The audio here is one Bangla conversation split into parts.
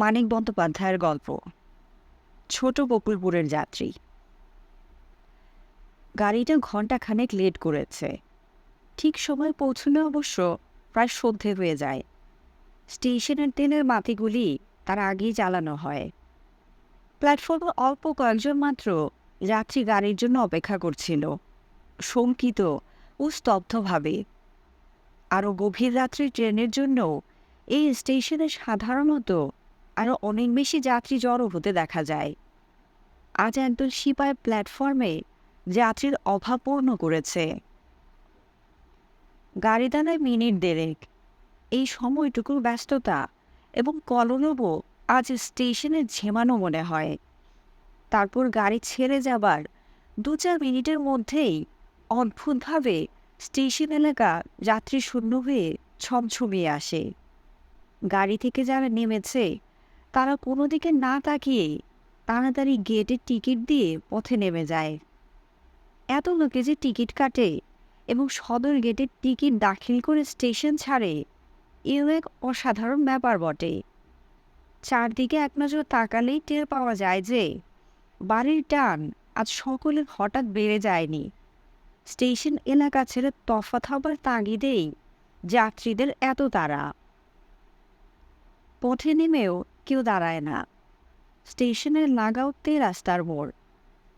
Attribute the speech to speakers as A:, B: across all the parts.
A: মানিক বন্দ্যোপাধ্যায়ের গল্প ছোট বকুলপুরের যাত্রী। গাড়িটা ঘণ্টাখানেক লেট করেছে। ঠিক সময় পৌঁছলে অবশ্য প্রায় সন্ধে হয়ে যায়। স্টেশনের তেলের বাতিগুলি তার আগেই জ্বালানো হয়। প্ল্যাটফর্মে অল্প কয়েকজন মাত্র যাত্রী গাড়ির জন্য অপেক্ষা করছিল, শঙ্কিত ও স্তব্ধভাবে। আরও গভীর রাত্রির ট্রেনের জন্য এই স্টেশনে সাধারণত আরও অনেক বেশি যাত্রী জড়ো হতে দেখা যায়। আজ একদল সিপাই প্ল্যাটফর্মে যাত্রীর অভাব পূর্ণ করেছে। গাড়ি দাঁড়ায় মিনিট দেড়েক। এই সময়টুকুর ব্যস্ততা এবং কলরব আজ স্টেশনে ঝেমানো মনে হয়। তারপর গাড়ি ছেড়ে যাবার ২-৪ মিনিটের মধ্যেই অদ্ভুতভাবে স্টেশন এলাকা যাত্রী শূন্য হয়ে ছমছমিয়ে আসে। গাড়ি থেকে যারা নেমেছে তারা কোনো দিকে না তাকিয়ে তাড়াতাড়ি গেটের টিকিট দিয়ে পথে নেমে যায়। এত লোকে যে টিকিট কাটে এবং সদর গেটের টিকিট দাখিল করে স্টেশন ছাড়ে, এও এক অসাধারণ ব্যাপার বটে। চারদিকে এক নজর তাকালেই টের পাওয়া যায় যে বাড়ির টান আজ সকলের হঠাৎ বেড়ে যায়নি। স্টেশন এলাকা ছেড়ে তফাৎ হবার তাগিদেই যাত্রীদের এত তাড়া। পথে নেমেও কেউ দাঁড়ায় না। স্টেশনের লাগাউতে রাস্তার মোড়,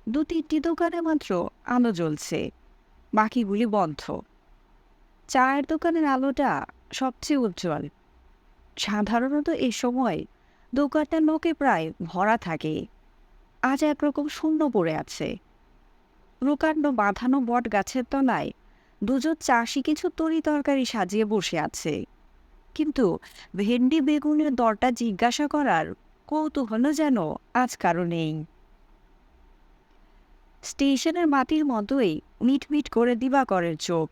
A: ২-৩টি দোকানে মাত্র আলো জ্বলছে, বাকিগুলি বন্ধ। চায়ের দোকানের আলোটা সবচেয়ে উজ্জ্বল। সাধারণত এ সময় দোকানটার লোকে প্রায় ভরা থাকে। আজ একরকম শূন্য পড়ে আছে। প্রকাণ্ড বাঁধানো বট গাছের তলায় দুজন চাষি কিছু তরি তরকারি সাজিয়ে বসে আছে, কিন্তু ভেন্ডি বেগুনের দরটা জিজ্ঞাসা করার কৌতূহল যেন আজ কারো নেই। স্টেশনের মাটির মতোই মিটমিট করে দিবাকরের চোখ।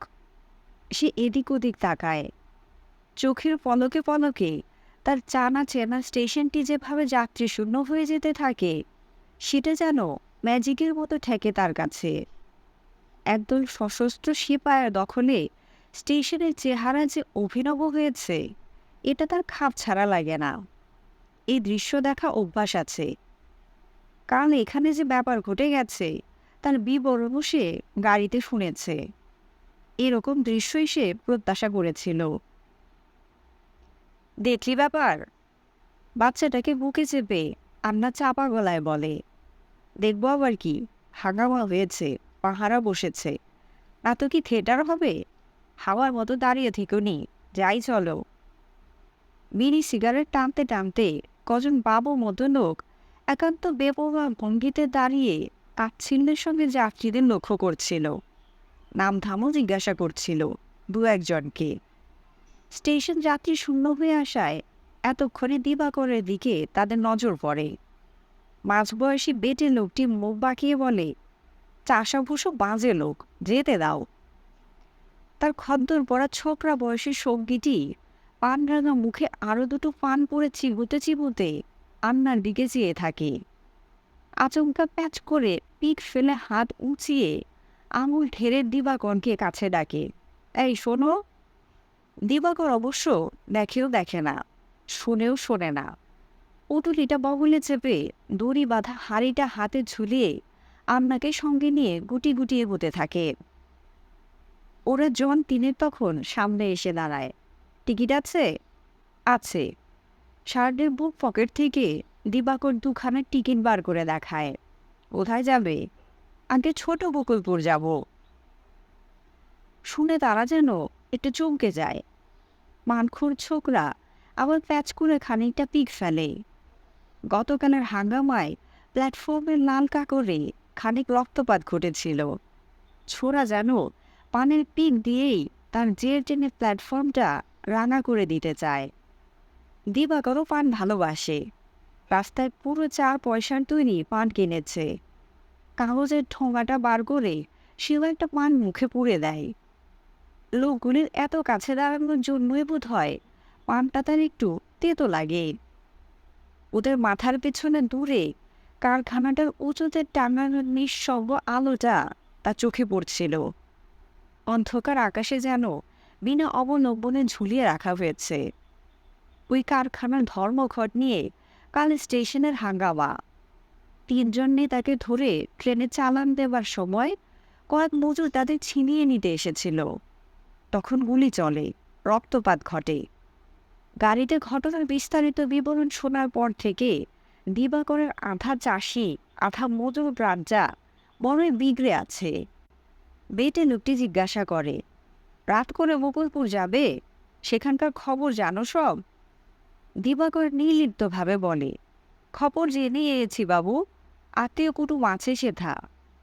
A: সে এদিক ওদিক তাকায়। চোখের পলকে পলকে তার চানা চেনা স্টেশনটি যেভাবে যাত্রী শূন্য হয়ে যেতে থাকে, সেটা যেন ম্যাজিকের মতো ঠেকে তার কাছে। একদল সশস্ত্র সিপাহের দখলে স্টেশনের চেহারা যে অভিনব হয়েছে, এটা তার খাপ ছাড়া লাগে না। এই দৃশ্য দেখা অভ্যাস আছে। কারণ এখানে যে ব্যাপার ঘটে গেছে তার বিবরণও সে গাড়িতে শুনেছে। এরকম দৃশ্যই সে প্রত্যাশা করেছিল। দেখলি ব্যাপার? বাচ্চাটাকে বুকে চেপে আন্না চাপা গলায় বলে। দেখবো আবার কি, হাঙ্গামা হয়েছে, পাহারা বসেছে, না তো কি থিয়েটার হবে? হাওয়ার মতো দাঁড়িয়ে থেকো নি, যাই চলো। বিড়ি সিগারেট টানতে টানতে কজন বাবু মতো লোক একান্ত বেপরোয়া ভঙ্গিতে দাঁড়িয়ে তাচ্ছিল্যের সঙ্গে যাত্রীদের লক্ষ্য করছিল। নাম ধামও জিজ্ঞাসা করছিল ২-১জনকে। স্টেশন যাত্রী শূন্য হয়ে আসায় এতক্ষণে দিবাকরের দিকে তাদের নজর পড়ে। মাঝবয়সী বেটে লোকটি মুখ বাঁকিয়ে বলে, চাষাভুষো বাজে লোক, যেতে দাও। তার খদ্দর পড়া ছোকরা বয়সী সঙ্গীটি পান রাঙা মুখে আরো দুটো পান পরে চিবুতে চিবুতে আন্নার দিকে চেয়ে থাকে। আচমকা প্যাচ করে পিক ফেলে হাত উঁচিয়ে আঙুল ঢেরে দিবাকরকে কাছে ডাকে, এই শোনো। দিবাকর অবশ্য দেখেও দেখে না, শোনেও শোনে না। পুটুলিটা বগলে চেপে দড়ি বাঁধা হাড়িটা হাতে ঝুলিয়ে আন্নাকে সঙ্গে নিয়ে গুটি গুটি এগোতে থাকে। ওরা জন তিনের তখন সামনে এসে দাঁড়ায়। টিকিট আছে? আছে। শার্টের বুক পকেট থেকে দিবাকর দুখানা টিকিট বার করে দেখায়। কোথায় যাবে? আগে ছোট বকুলপুর যাব। শুনে তারা যেন একটু চমকে যায়। মানখুর ছোকরা আবার প্যাচ করে খানিকটা পিক ফেলে। গতকালের হাঙ্গামায় প্ল্যাটফর্মের লাল কাকরে খানিক রক্তপাত ঘটেছিল। ছোড়া যেন পানের পিক দিয়েই তার জের টেনে প্ল্যাটফর্মটা রাঙা করে দিতে চায়। দিবাকরও পান ভালোবাসে। রাস্তায় পুরো ৪ পয়সার তৈরি পান কিনেছে। কাগজের ঠোঙাটা বার করে সেও একটা পান মুখে পুড়ে দেয়। লোকগুলির এত কাছে দাঁড়ানোর জন্যই বোধ হয় পানটা তার একটু তেতো লাগে। ওদের মাথার পেছনে দূরে কারখানাটার উঁচুতে টাঙানো নিঃসঙ্গ আলোটা তার চোখে পড়ছিল। অন্ধকার আকাশে যেন বিনা অবলম্বনে ঝুলিয়ে রাখা হয়েছে। ওই কারখানার ধর্মঘট নিয়ে কাল স্টেশনের হাঙ্গামা। ৩ জন নেতাকে ধরে ট্রেনে চালান দেবার সময় কয়েক মজুর তাদের ছিনিয়ে নিতে এসেছিল। তখন গুলি চলে, রক্তপাত ঘটে। গাড়িতে ঘটনার বিস্তারিত বিবরণ শোনার পর থেকে দিবাকরের আধা চাষি আধা মজুর রাজ্জা বড়ই বিগড়ে আছে। বেটে লোকটি জিজ্ঞাসা করে, রাত করে মুকুলপুর যাবে? সেখানকার খবর জানো সব? দিবাকর নির্লিপ্তভাবে বলে, খবর জেনে এসেছি বাবু। আত্মীয় কুটুম আছে সেথা।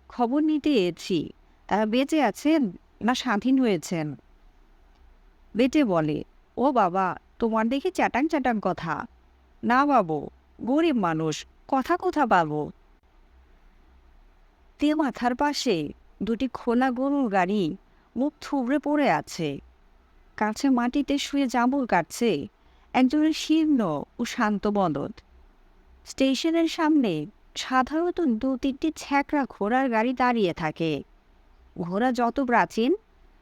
A: খবর নিতে এসেছি, তারা বেঁচে আছেন না স্বাধীন হয়েছেন। বেটে বলে, ও বাবা, তোমার দেখি চ্যাটাং চ্যাটাং কথা। না বাবু, গরিব মানুষ, কথা কোথা পাবো? তে মাথার পাশে দুটি খোলা গরুর গাড়ি মুখ থুবড়ে পড়ে আছে। কাছে মাটিতে শুয়ে জামুল কাটছে একজনের শীর্ণ ও শান্ত বদন। স্টেশনের সামনে সাধারণত ২-৩টি ছ্যাঁকড়া ঘোড়ার গাড়ি দাঁড়িয়ে থাকে। ঘোড়া যত প্রাচীন,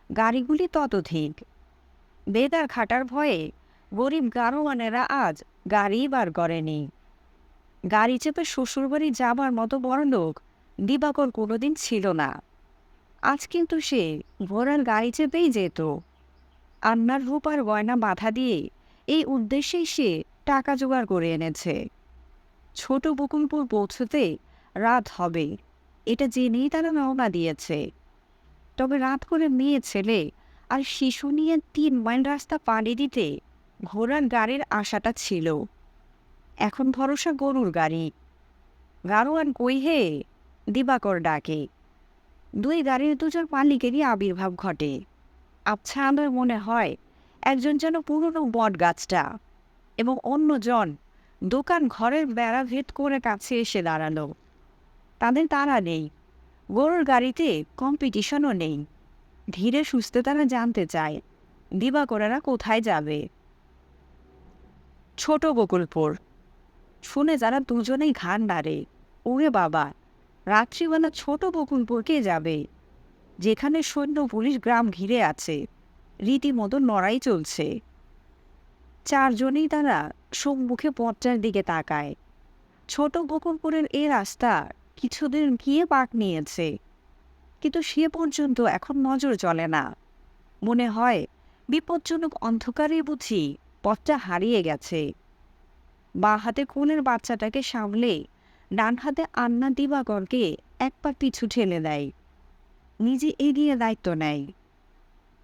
A: গাড়িগুলি ততোধিক। বেদার খাটার ভয়ে গরিব গারোয়ানেরা আজ গাড়ি বার করেনি। গাড়ি চেপে শ্বশুরবাড়ি যাবার মতো বড়লোক দিবাকর কোনোদিন ছিল না। আজ কিন্তু সে ঘোড়ার গাড়ি চেপেই যেত। আন্নার রূপার গয়না বাধা দিয়ে এই উদ্দেশ্যেই সে টাকা জোগাড় করে এনেছে। ছোট বকুলপুর পৌঁছতে রাত হবে, এটা জেনেই তারা রওনা দিয়েছে। তবে রাত করে মেয়ে ছেলে আর শিশু নিয়ে ৩ মাইল রাস্তা পাড়ি দিতে ঘোড়ার গাড়ির আশাটা ছিল। এখন ভরসা গরুর গাড়ি। গাড়োয়ান কই হে? দিবাকর ডাকে। ২ গাড়ির ২জন মালিকেরই আবির্ভাব ঘটে। আচ্ছা, আমার মনে হয় একজন যেন পুরনো বট গাছটা, এবং অন্যজন দোকান ঘরের বেড়া ভেদ করে কাছে এসে দাঁড়ালো। তাদের তাড়া নেই, গরুর গাড়িতে কম্পিটিশনও নেই। ধীরে সুস্থে তারা জানতে চায় দিবাকরেরা কোথায় যাবে। ছোট বকুলপুর শুনে যারা দুজনেই ঘাড় নাড়ে। ওরে বাবা, রাত্রিবেলা ছোট বকুলপুর কে যাবে? যেখানে সৈন্য পুলিশ গ্রাম ঘিরে আছে, রীতিমতো লড়াই চলছে। ৪ জনেই তারা সম্মুখে পথটার দিকে তাকায়। ছোট বকুলপুরের এ রাস্তা কিছুদিন গিয়ে পাক নিয়েছে, কিন্তু সে পর্যন্ত এখন নজর চলে না। মনে হয় বিপজ্জনক অন্ধকারে বুঝি পথটা হারিয়ে গেছে। বাঁ হাতে কোলের বাচ্চাটাকে সামলে ডান হাতে আন্না দিবাকরকে এক পা পিছু ঠেলে দেয়। নিজে এগিয়ে দায়িত্ব নেয়।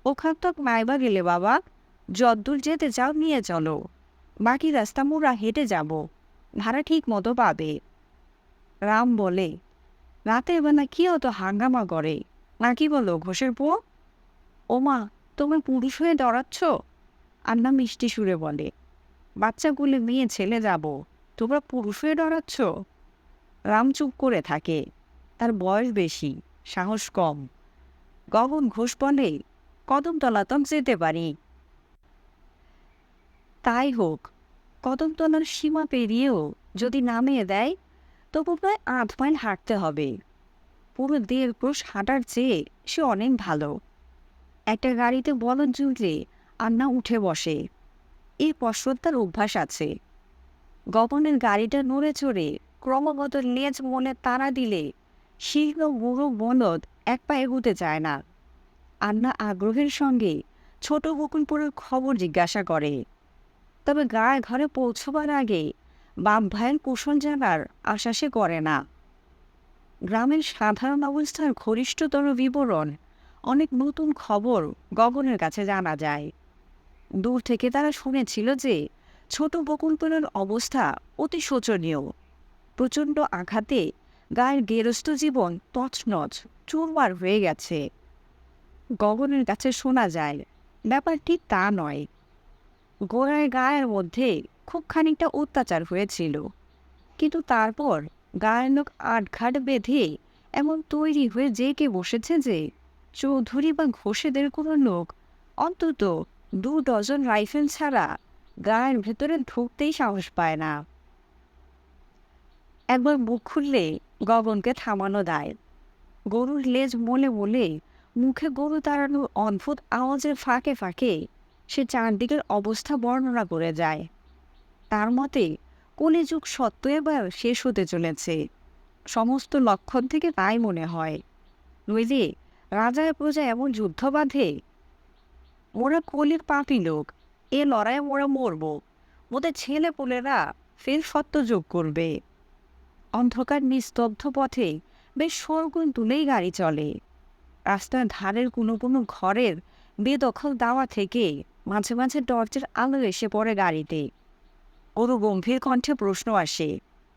A: ওখান তক নাইবা গেলে বাবা, যদ্দূর যেতে চাও নিয়ে চলো, বাকি রাস্তা মোরা হেঁটে যাব, ভাড়া ঠিক মতো পাবে। রাম বলে, রাতের বেলা কি অত হাঙ্গামা করে, নাকি বলো ঘোষের পুয়ো? ওমা, তোমার পুরুষ হয়ে ডরাচ্ছ? আন্না মিষ্টি সুরে বলে, বাচ্চাগুলি মেয়ে ছেলে যাব, তোমরা পুরুষ হয়ে ডরাচ্ছ? রাম চুপ করে থাকে। তার বয়স বেশি, সাহস কম। গগন ঘোষ বলে, কদমতলা তক যেতে পারি। তাই হোক, কদমতলার সীমা পেরিয়েও যদি নামিয়ে দেয়, তবু প্রায় ৮ মাইল হাঁটতে হবে। পুরো ১.৫ ক্রোশ হাঁটার চেয়ে সে অনেক ভালো। একটা গাড়িতে বলদ জুড়লে আন্না উঠে বসে। এই পশ্রদ্ধার অভ্যাস আছে। গগনের গাড়িটা নড়ে চড়ে ক্রমাগত লেজ মনে তাড়া দিলে শীর্ণ বুড়ো বলদ এক পা এগুতে চায় না। আন্না আগ্রহের সঙ্গে ছোট বকুলপুরের খবর জিজ্ঞাসা করে। তবে গায়ে ঘরে পৌঁছবার আগে বাপ ভাইয়ের কুশল জানার আশা সে করে না। গ্রামের সাধারণ অবস্থার ঘনিষ্ঠতর বিবরণ, অনেক নতুন খবর গগনের কাছে জানা যায়। দূর থেকে তারা শুনেছিল যে ছোট বকুলপুরের অবস্থা অতি শোচনীয়। প্রচণ্ড আঘাতে গায়ের গেরস্থ জীবন তছনছ চুরমার হয়ে গেছে। গগনের কাছে শোনা যায় ব্যাপারটি তা নয়। গোড়ায় গায়ের মধ্যে খুব খানিকটা অত্যাচার হয়েছিল, কিন্তু তারপর গায়ের লোক আটঘাট বেঁধে এমন তৈরি হয়ে জেঁকে বসেছে যে চৌধুরী বা ঘোষেদের কোনো লোক অন্তত ২ ডজন রাইফেল ছাড়া গায়ের ভেতরে ঢুকতেই সাহস পায় না। একবার মুখ খুললে গগনকে থামানো দেয়। গরুর লেজ মোলে মোলে মুখে গরু তাড়ানোর অদ্ভুত আওয়াজের ফাঁকে ফাঁকে সে চারদিকের অবস্থা বর্ণনা করে যায়। তার মতে কলিযুগ সত্য এবার শেষ হতে চলেছে, সমস্ত লক্ষণ থেকে তাই মনে হয়। নইলে রাজায় প্রজায় এমন যুদ্ধ বাঁধে? ওরা কলির পাপী লোক, এ লড়াইয়ে ওরা মরব, ওদের ছেলে পুলেরা ফের সত্য যোগ করবে। অন্ধকার নিস্তব্ধ পথে বেশ সরগুন তুলেই গাড়ি চলে। রাস্তার ধারের কোনো কোনো ঘরের বেদখল দাওয়া থেকে মাঝে মাঝে টর্চের আলো এসে পড়ে গাড়িতে। ওর গম্ভীর কণ্ঠে প্রশ্ন আসে,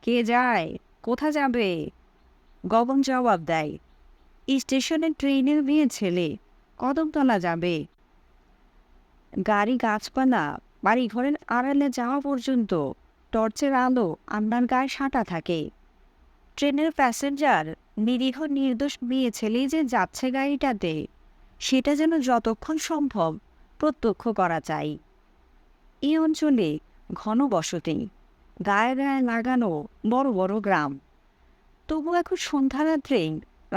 A: কে যায়, কোথা যাবে? গগন জবাব দেয়, স্টেশনে ট্রেনের মেয়ে ছেলে, কদমতলা যাবে। গাড়ি গাছপালা বাড়ি ঘরের আড়ালে যাওয়া পর্যন্ত টর্চের আলো আপনার গায়ে সাঁটা থাকে। ট্রেনের প্যাসেঞ্জার নিরীহ নির্দোষ মেয়ে ছেলেই যে যাচ্ছে গাড়িটাতে, সেটা যেন যতক্ষণ সম্ভব প্রত্যক্ষ করা চাই। এই অঞ্চলে ঘন বসতি, গায়ে গায়ে লাগানো বড় বড় গ্রাম। তবু এখন সন্ধ্যা রাত্রে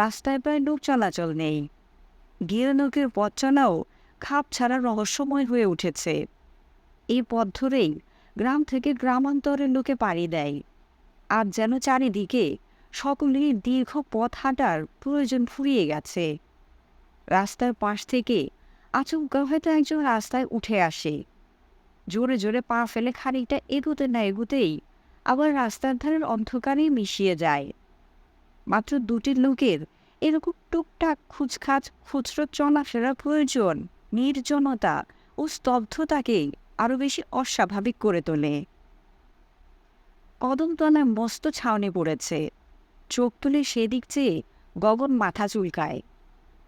A: রাস্তায় প্রায় লোক চলাচল নেই। গিয়ে লোকের পথ চলাও খাপ ছাড়া রহস্যময় হয়ে উঠেছে। এই পথ ধরেই গ্রাম থেকে গ্রামান্তরের লোকে পাড়ি দেয়। আজ যেন চারিদিকে সকলেরই দীর্ঘ পথ হাঁটার প্রয়োজন ফুরিয়ে গেছে। রাস্তার পাশ থেকে আচমকা হয়তো একজন রাস্তায় উঠে আসে। জোরে জোরে পা ফেলে খানিকটা এগুতে না এগুতেই আবার রাস্তার ধারের অন্ধকারেই মিশিয়ে যায়। মাত্র দুটি লোকের এরকম টুকটাক খুচখাচ খুচরো চলাফেরা প্রয়োজন নির্জনতা ও স্তব্ধতাকে আরো বেশি অস্বাভাবিক করে তোলে। কদমতলায় মস্ত ছাউনি পড়েছে। চোখ তুলে সেদিক চেয়ে গগন মাথা চুলকায়।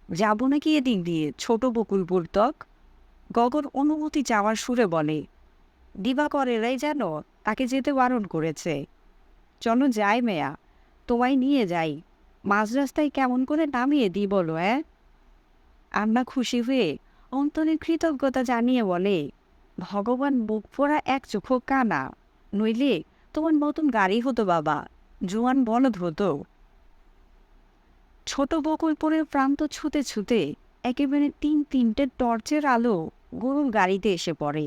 A: যাব নাকি এদিক দিয়ে ছোট বকুলপুর তক? গগন অনুমতি চাওয়ার সুরে বলে, দিবাকরেরাই যেন তাকে যেতে বারণ করেছে। চলো যাই মেয়া, তোমায় নিয়ে যাই, মাঝ রাস্তায় কেমন করে নামিয়ে দিই বলো? আমরা খুশি হয়ে অন্তরে কৃতজ্ঞতা জানিয়ে বলে, ভগবান বুক পোড়া এক চোখ কানা, নইলে তোমার নতুন গাড়ি হতো বাবা, জোয়ান বলদ হতো। ছোট বকুলপুরের প্রান্ত ছুতে ছুতে একেবারে তিনটে টর্চের আলো গরুর গাড়িতে এসে পড়ে।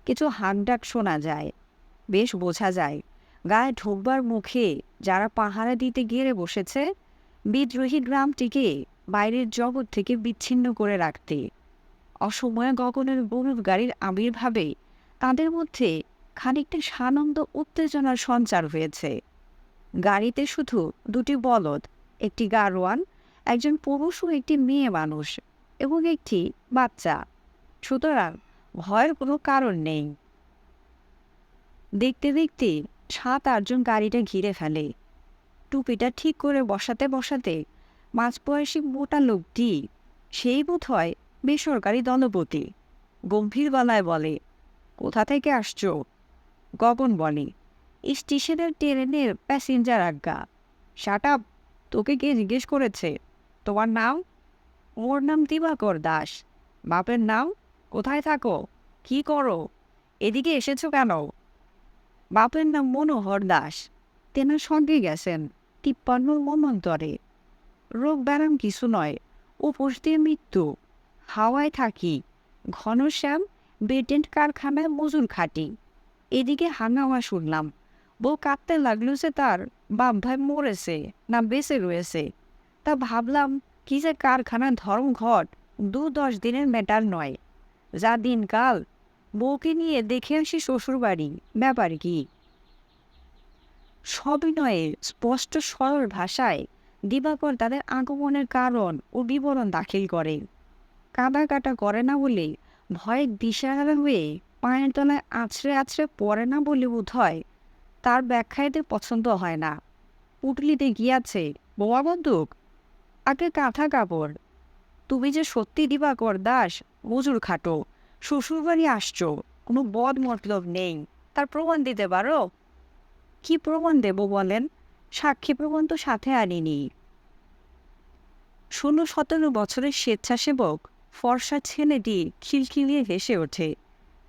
A: কিছু হাঁকডাক শোনা যায়, বেশ বোঝা যায় গায়ে ঢোকবার মুখে যারা পাহারা দিতে গিয়ে বসেছে, বিদ্রোহী গ্রামটিকে বাইরের জগৎ থেকে বিচ্ছিন্ন করে রাখতে। অসময়ে গগনের গরুর গাড়ির আবির্ভাবে তাদের মধ্যে খানিকটা সানন্দ উত্তেজনার সঞ্চার হয়েছে। গাড়িতে শুধু দুটি বলদ, একটি গাড়োয়ান, একজন পুরুষ ও একটি মেয়ে মানুষ এবং একটি বাচ্চা। সুতরাং ভয়ের কোনো কারণ নেই। দেখতে দেখতে 7-8 জন গাড়িটা ঘিরে ফেলে। টুপিটা ঠিক করে বসাতে বসাতে মাঝবয়সী মোটা লোকটি, সেই বোধ হয় বেসরকারি দলপতি, গম্ভীর গলায় বলে, কোথা থেকে আসছো? গগন বলে, স্টেশনের ট্রেনের প্যাসেঞ্জার আজ্ঞা। শাট আপ, তোকে কে জিজ্ঞেস করেছে? তোমার নাম? ওর নাম দিবাকর দাস। বাপের নাম? কোথায় থাকো, কি করো, এদিকে এসেছো কেন? বাপের নাম মনোহর দাস, তেনার সঙ্গে গেছেন 53 মন্বন্তরে। রোগ ব্যারাম কিছু নয়, উপোস দিয়ে মৃত্যু। হাওয়ায় থাকি, ঘনশ্যাম বেটেন্ট কারখানায় মজুর খাটি। এদিকে হাঙ্গামা শুনলাম, বউ কাঁদতে লাগলো যে তার বাপ ভাই মরেছে না বেঁচে রয়েছে। তা ভাবলাম কি যে কারখানার ধর্মঘট 2-10 দিনের ম্যাটার নয়, যা দিনকাল, বউকে নিয়ে দেখে আসি শ্বশুরবাড়ি, ব্যাপার কি? সবিনয়ে স্পষ্ট সরল ভাষায় দিবাকর তাদের আগমনের কারণ ও বিবরণ দাখিল করে। কাদা কাটা করে না বলে, ভয়ে দিশাহারা হয়ে পায়ের তলায় আছড়ে আছড়ে পড়ে না বলে বোধ হয় তার ব্যাখ্যা এতে পছন্দ হয় না। পুটলিতে গিয়াছে বোমা বন্দুক, আগে কাঁথা কাপড়। তুমি যে সত্যি দিবাকর দাস, মজুর খাটো, শ্বশুরবাড়ি আসছো, কোনো বদ মতলব নেই, তার প্রমাণ দিতে পারো? কি প্রমাণ দেব বলেন? সাক্ষী প্রমাণ তো সাথে আনিনি। 16-17 বছরের স্বেচ্ছাসেবক ফর্সা ছেলেটি খিলখিলিয়ে হেসে ওঠে।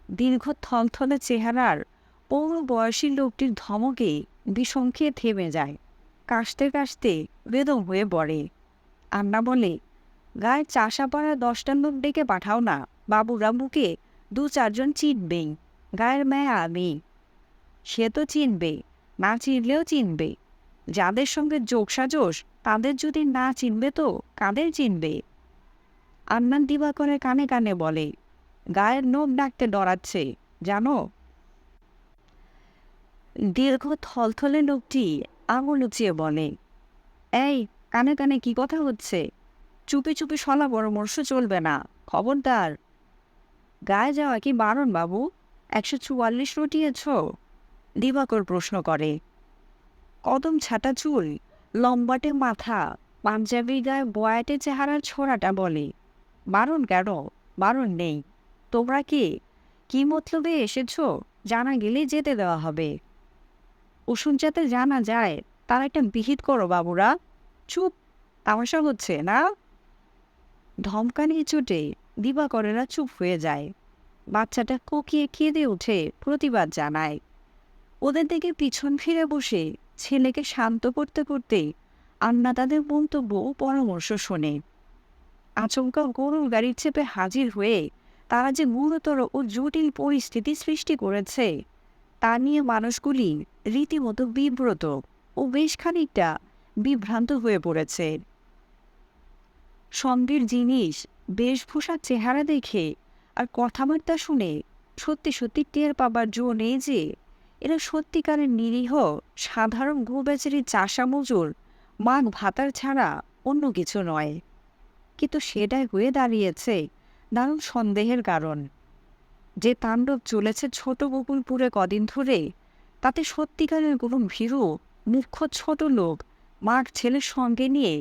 A: দীর্ঘ থলথলে চেহারার পৌর বয়সী লোকটির ধমকে বিষম খেয়ে থেমে যায়। কাশতে কাশতে বেদম হয়ে পড়ে। আন্না বলে, গায়ে চাষাপাড়া 10টা লোক ডেকে পাঠাও না, বাবুরা মুখে 2-4 জন চিটবেই, গায়ের মেয়া আমি। সে তো চিনবে, না চিনলেও চিনবে। যাদের সঙ্গে যোগসাজশ তাদের যদি না চিনবে তো কাদের চিনবে? আন্নান দিবাকরের কানে কানে বলে, গায়ের নোম ডাকতে ডরাচ্ছে, জানো? দীর্ঘ থলথলে লোকটি আঙুল উঁচিয়ে বলে, এই, কানে কানে কি কথা হচ্ছে? চুপি চুপি সলা পরামর্শ চলবে না, খবরদার। গায়ে যাওয়া কি বারণ বাবু? 144 রটিয়েছ? দিবাকর প্রশ্ন করে। কদম ছাটা চুল, লম্বাটে মাথা, পাঞ্জাবি গায়ে বয়াটে চেহারার ছোড়াটা বলে, বারণ কেন? বারণ নেই। তোমরা কি মতলবে এসেছ? জানা গেলেই যেতে দেওয়া হবে। ওষুধ যাতে জানা যায় তার একটা বিহিত করো বাবুরা। চুপ, তামাশা হচ্ছে না? ধমকানি চোটে দিবাকরেরা চুপ হয়ে যায়। বাচ্চাটা কোকিয়ে কেঁদে উঠে প্রতিবাদ জানায়। ওদের দিকে পিছন ফিরে বসে ছেলেকে শান্ত করতে করতে আন্না তাদের মন্তব্য ও পরামর্শ শোনে। আচমকা গরুর গাড়ির চেপে হাজির হয়ে তারা যে গুরুতর ও জটিল পরিস্থিতি সৃষ্টি করেছে তা নিয়ে মানুষগুলি রীতিমতো বিব্রত ও বেশ খানিকটা বিভ্রান্ত হয়ে পড়েছে। সঙ্গের জিনিস, বেশভূষার চেহারা দেখে আর কথাবার্তা শুনে সত্যি সত্যি টের পাবার জো নেই যে এরা সত্যিকারের নিরীহ সাধারণ গো-বেচারি চাষা মজুর মাঘ ভাতার ছাড়া অন্য কিছু নয়। কিন্তু সেটাই হয়ে দাঁড়িয়েছে দারুণ সন্দেহের কারণ। যে তাণ্ডব চলেছে ছোট বকুলপুরে কদিন ধরে, তাতে সত্যিকারের কোনো ভীরু মুখ্য ছোট লোক মাঘ ছেলের সঙ্গে নিয়ে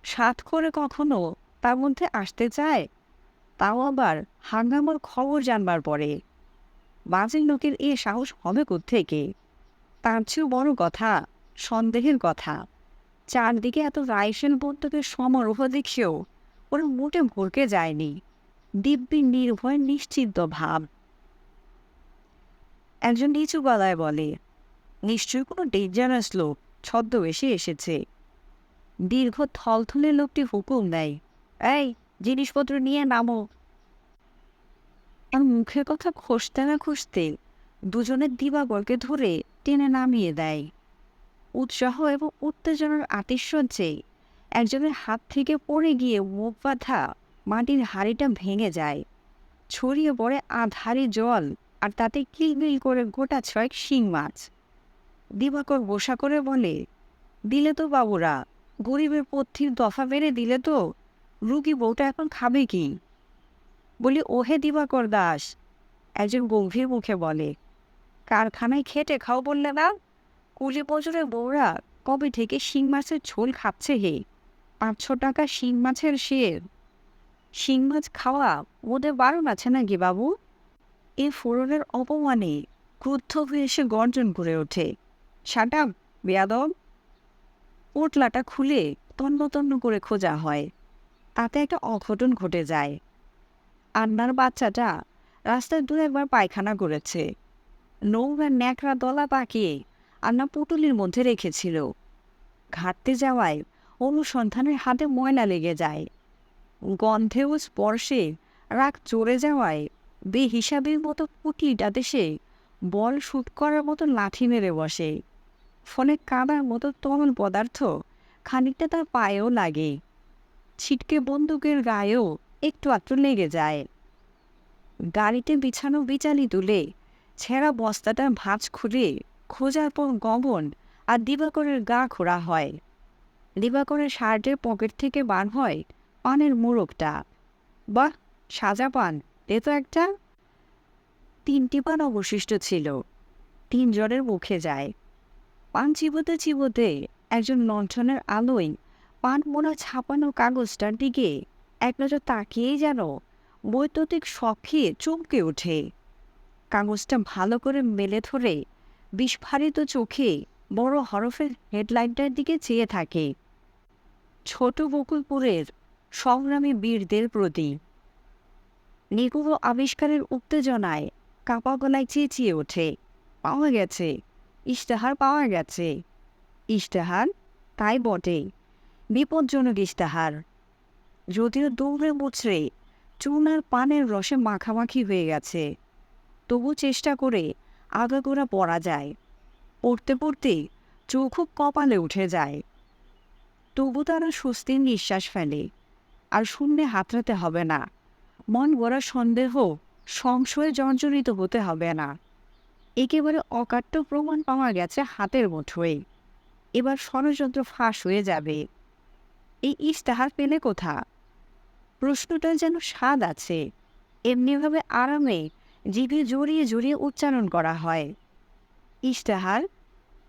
A: সাথ করে কখনো তার মধ্যে আসতে চায়? তাও আবার হাঙ্গামার খবর জানবার পরে। বাজে লোকের এ সাহস হবে কোত্থেকে? তার চেয়েও বড় কথা, সন্দেহের কথা, চারদিকে এত রাইফেল বন্দুকের সমারোহ দেখেও ওরা মোটে ভরকে যায়নি। দিব্যি নির্ভয় নিশ্চিন্ত ভাব। একজন নিচু গলায় বলে, নিশ্চয়ই কোনো ডেঞ্জারাস লোক ছদ্মবেশে এসেছে। দীর্ঘ থলথলে লোকটি হুকুম দেয়, এই, জিনিসপত্র নিয়ে নামো। আর মুখের কথা খসতে না খসতে দুজনের দিবাকরকে ধরে টেনে নামিয়ে দেয়। উৎসাহ এবং উত্তেজনার আতিশয্যে একজনের হাত থেকে পড়ে গিয়ে মুখ বাঁধা মাটির হাঁড়িটা ভেঙে যায়। ছড়িয়ে পড়ে আধারি জল, আর তাতে কিলবিল করে গোটা 6 শিং মাছ। দিবাকর বসা করে বলে, দিলে তো বাবুরা, গরিবের পথির দফা বেড়ে দিলে তো। রুগী বউটা এখন খাবে কি? বলি, ওহে দিবাকর দাস, একজন গম্ভীর মুখে বলে, কারখানায় খেটে খাও বললে না? কুলি মজুরের বউরা কবে থেকে শিং মাছের ঝোল খাচ্ছে হে? 500 টাকা শিং মাছের শের। শিং মাছ খাওয়া ওদের বারণ আছে নাকি বাবু? এ ফোড়নের অপমানে ক্রুদ্ধ হয়ে এসে গর্জন করে ওঠে, শাটাম বেয়াদব। পোটলাটা খুলে তন্ন তন্ন করে খোঁজা হয়। তাতে একটা অঘটন ঘটে যায়। আন্নার বাচ্চাটা রাস্তায় 2-1 বার পায়খানা করেছে। নোংরা ন্যাকড়া দলা পাকিয়ে আন্না পুটুলির মধ্যে রেখেছিল। ঘাটতে যাওয়ায় অনুসন্ধানের হাতে ময়লা লেগে যায়। গন্ধে ও স্পর্শে রাগ চড়ে যাওয়ায় বেহিসাবের মতো পুটলিটাতে সে বল শুট করার মতো লাঠি মেরে বসে। ফলে কাদার মতো তরল পদার্থ খানিকটা তার পায়েও লাগে। ছিটকে বন্দুকের গায়েও একটু আধটু লেগে যায়। গাড়িতে বিছানো বিচালি তুলে ছেঁড়া বস্তাটা ভাঁজ খুলে খোঁজার পর গমন আর দিবাকরের গা খোঁড়া হয়। দিবাকরের শার্টের পকেট থেকে বার হয় পানের মোড়কটা। বাহ, সাজা পান, এ তো একটা। 3টি পান অবশিষ্ট ছিল। 3 জনের মুখে যায়। পান চিবোতে চিবোতে একজন লণ্ঠনের আলোয় পান মোড়া ছাপানো কাগজটার দিকে এক নজর তাকিয়েই যেন বৈদ্যুতিক শখে চমকে ওঠে। কাগজটা ভালো করে মেলে ধরে বিস্ফারিত চোখে বড় হরফের হেডলাইনটার দিকে চেয়ে থাকে। ছোট বকুলপুরের সংগ্রামী বীরদের প্রতি। নিগুড় আবিষ্কারের উত্তেজনায় কাপা গলায় চেঁচিয়ে ওঠে, পাওয়া গেছে, ইশতেহার পাওয়া গেছে। ইশতেহার? তাই বটে, বিপজ্জনক ইশতেহার। যদিও দৌড়ে মুচড়ে চুনার পানের রসে মাখামাখি হয়ে গেছে, তবু চেষ্টা করে আগাগোড়া পড়া যায়। পড়তে পড়তে চোখ খুব কপালে উঠে যায়। তবু তারা স্বস্তির নিঃশ্বাস ফেলে। আর শূন্যে হাতড়াতে হবে না, মন গড়া সন্দেহ সংশয়ে জর্জরিত হতে হবে না। একেবারে অকাট্য প্রমাণ পাওয়া গেছে হাতের মুঠোয়। এবার ষড়যন্ত্র ফাঁস হয়ে যাবে। এই ইশতেহার পেলে কোথা? প্রশ্নটার যেন স্বাদ আছে, এমনিভাবে আরামে জিভে জড়িয়ে জড়িয়ে উচ্চারণ করা হয়। ইশতেহার?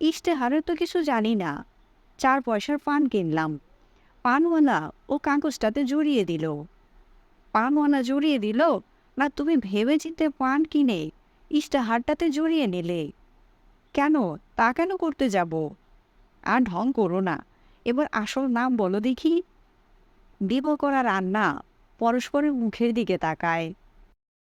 A: ইশতেহারের তো কিছু জানি না। 4 পয়সার পান কিনলাম, পানওয়ালা ও কাগজটাতে জড়িয়ে দিল। পানওয়ালা জড়িয়ে দিল, না তুমি ভেবে চিন্তে পান কিনে ইশতেহারটাতে জড়িয়ে নিলে? কেন? তা কেন করতে যাব? আর ঢং করো না, এবার আসল নাম বলো দেখি। বিমল করা রান্না পরস্পরের মুখের দিকে তাকায়।